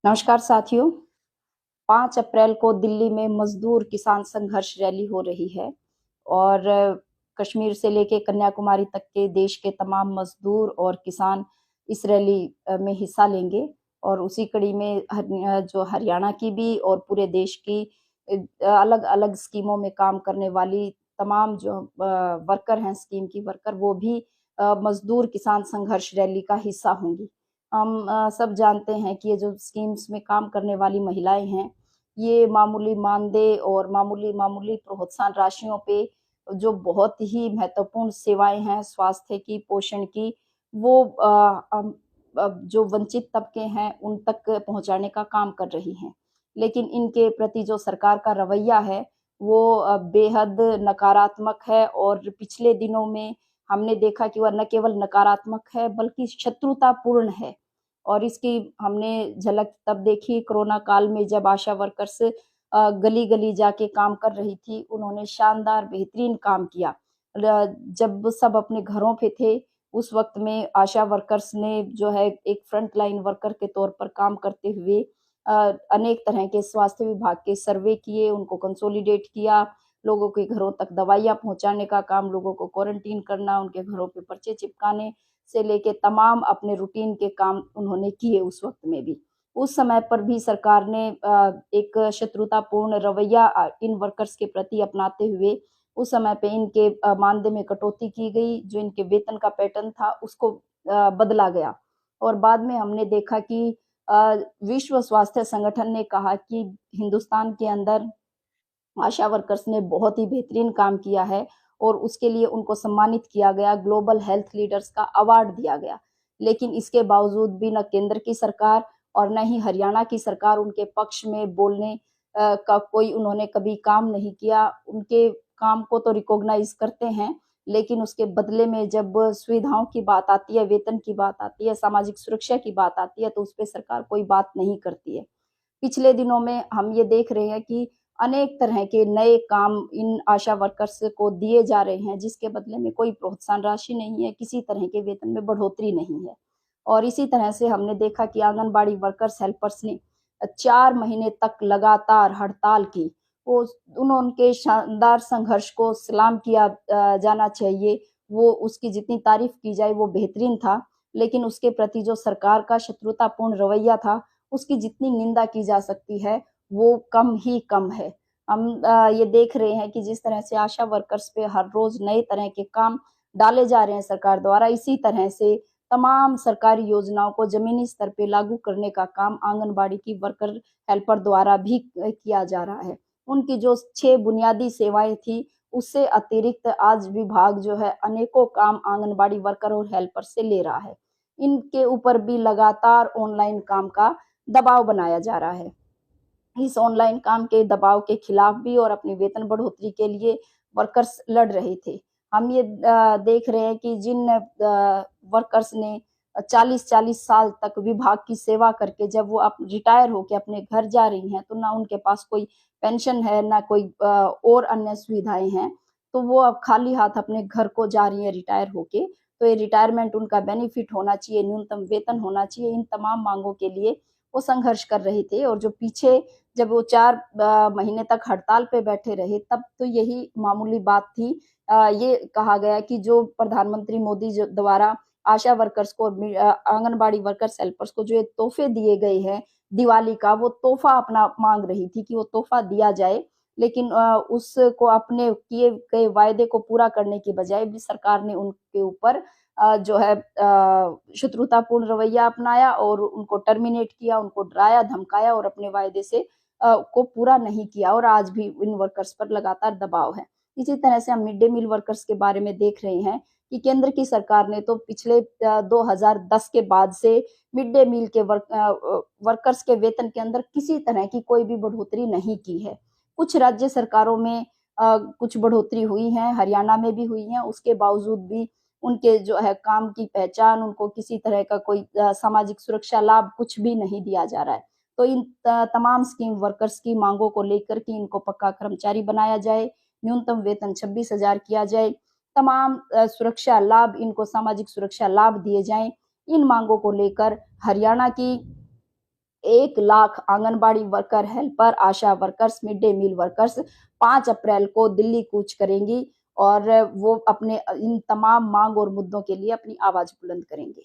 नमस्कार साथियों। 5 अप्रैल को दिल्ली में मजदूर किसान संघर्ष रैली हो रही है और कश्मीर से लेके कन्याकुमारी तक के देश के तमाम मजदूर और किसान इस रैली में हिस्सा लेंगे। और उसी कड़ी में जो हरियाणा की भी और पूरे देश की अलग-अलग स्कीमों में काम करने वाली तमाम जो वर्कर हैं, स्कीम की वर्कर, वो भी मजदूर किसान संघर्ष रैली का हिस्सा होंगी। हम सब जानते हैं कि ये जो स्कीम्स में काम करने वाली महिलाएं हैं, ये मामूली मानदेय और मामूली प्रोत्साहन राशियों पे जो बहुत ही महत्वपूर्ण सेवाएं हैं स्वास्थ्य की, पोषण की, वो जो वंचित तबके हैं उन तक पहुंचाने का काम कर रही हैं। लेकिन इनके प्रति जो सरकार का रवैया है वो बेहद नकारात्मक है। और पिछले दिनों में हमने देखा कि वह न केवल नकारात्मक है बल्कि शत्रुतापूर्ण है। और इसकी हमने झलक तब देखी कोरोना काल में, जब आशा वर्कर्स गली गली जाके काम कर रही थी। उन्होंने शानदार बेहतरीन काम किया। जब सब अपने घरों पे थे, उस वक्त में आशा वर्कर्स ने जो है एक फ्रंट लाइन वर्कर के तौर पर काम करते हुए अनेक तरह के स्वास्थ्य विभाग के सर्वे किए, उनको कंसोलिडेट किया, लोगों के घरों तक दवाइयाँ पहुँचाने का काम, लोगों को क्वारंटीन करना, उनके घरों पे पर्चे चिपकाने से लेके तमाम अपने रूटीन के काम उन्होंने किए उस वक्त में भी। उस समय पर भी सरकार ने एक शत्रुतापूर्ण रवैया इन वर्कर्स के प्रति अपनाते हुए उस समय पे इनके मानदेय में कटौती की गई। जो इनके वेतन का पैटर्न था उसको बदला गया। और बाद में हमने देखा कि विश्व स्वास्थ्य संगठन ने कहा कि हिंदुस्तान के अंदर आशा वर्कर्स ने बहुत ही बेहतरीन काम किया है और उसके लिए उनको सम्मानित किया गया, ग्लोबल हेल्थ लीडर्स का अवार्ड दिया गया। लेकिन इसके बावजूद भी न केंद्र की सरकार और न ही हरियाणा की सरकार उनके पक्ष में बोलने का कोई उन्होंने कभी काम नहीं किया। उनके काम को तो रिकॉग्नाइज करते हैं, लेकिन उसके बदले में जब सुविधाओं की बात आती है, वेतन की बात आती है, सामाजिक सुरक्षा की बात आती है, तो उस पर सरकार कोई बात नहीं करती है। पिछले दिनों में हम ये देख रहे हैं कि अनेक तरह के नए काम इन आशा वर्कर्स को दिए जा रहे हैं, जिसके बदले में कोई प्रोत्साहन राशि नहीं है, किसी तरह के वेतन में बढ़ोतरी नहीं है। और इसी तरह से हमने देखा कि आंगनबाड़ी वर्कर्स हेल्पर्स ने 4 महीने तक लगातार हड़ताल की। वो उनके शानदार संघर्ष को सलाम किया जाना चाहिए। वो उसकी जितनी तारीफ की जाए वो बेहतरीन था। लेकिन उसके प्रति जो सरकार का शत्रुतापूर्ण रवैया था, उसकी जितनी निंदा की जा सकती है वो कम ही कम है। हम ये देख रहे हैं कि जिस तरह से आशा वर्कर्स पे हर रोज नए तरह के काम डाले जा रहे हैं सरकार द्वारा, इसी तरह से तमाम सरकारी योजनाओं को जमीनी स्तर पे लागू करने का काम आंगनबाड़ी की वर्कर हेल्पर द्वारा भी किया जा रहा है। उनकी जो 6 बुनियादी सेवाएं थी, उससे अतिरिक्त आज विभाग जो है अनेकों काम आंगनबाड़ी वर्कर और हेल्पर से ले रहा है। इनके ऊपर भी लगातार ऑनलाइन काम का दबाव बनाया जा रहा है। इस ऑनलाइन काम के दबाव के खिलाफ भी और अपनी वेतन बढ़ोतरी के लिए वर्कर्स लड़ रहे थे। हम ये देख रहे हैं कि जिन वर्कर्स ने 40-40 साल तक विभाग की सेवा करके जब वो रिटायर होके अपने घर जा रही हैं, तो ना उनके पास कोई पेंशन है, ना कोई और अन्य सुविधाएं हैं। तो वो अब खाली हाथ अपने घर को जा रही है रिटायर होके। तो ये रिटायरमेंट उनका बेनिफिट होना चाहिए, न्यूनतम वेतन होना चाहिए, इन तमाम मांगों के लिए वो संघर्ष कर रहे थे। और जो पीछे जब वो 4 महीने तक हड़ताल पे बैठे रहे, तब तो यही मामूली बात थी। ये कहा गया कि जो प्रधानमंत्री मोदी जो द्वारा आशा वर्कर्स को आंगनबाड़ी वर्कर्स हेल्पर्स को जो ये तोहफे दिए गए हैं दिवाली का, वो तोहफा अपना मांग रही थी कि वो तोहफा दिया जाए। लेकिन उसको अपने किए गए वायदे को पूरा करने की बजाय भी सरकार ने उनके ऊपर जो है शत्रुतापूर्ण रवैया अपनाया और उनको टर्मिनेट किया, उनको डराया धमकाया और अपने वायदे से को पूरा नहीं किया। और आज भी इन वर्कर्स पर लगातार दबाव है। इसी तरह से हम मिड डे मील वर्कर्स के बारे में देख रहे हैं कि केंद्र की सरकार ने तो पिछले 2010 के बाद से मिड डे मील के वर्कर्स के वेतन के अंदर किसी तरह की कोई भी बढ़ोतरी नहीं की है। कुछ राज्य सरकारों में कुछ बढ़ोतरी हुई है, हरियाणा में भी हुई है, उसके बावजूद भी उनके जो है काम की पहचान, उनको किसी तरह का कोई सामाजिक सुरक्षा लाभ कुछ भी नहीं दिया जा रहा है। तो इन तमाम स्कीम वर्कर्स की मांगों को लेकर के इनको पक्का कर्मचारी बनाया जाए, न्यूनतम वेतन 26,000 किया जाए, तमाम सुरक्षा लाभ, इनको सामाजिक सुरक्षा लाभ दिए जाएं। इन मांगों को लेकर हरियाणा की 1 lakh anganwadi worker, helper, ASHA workers, mid day meal workers 5 April को दिल्ली कूच करेंगी और वो अपने इन तमाम मांग और मुद्दों के लिए अपनी आवाज बुलंद करेंगे।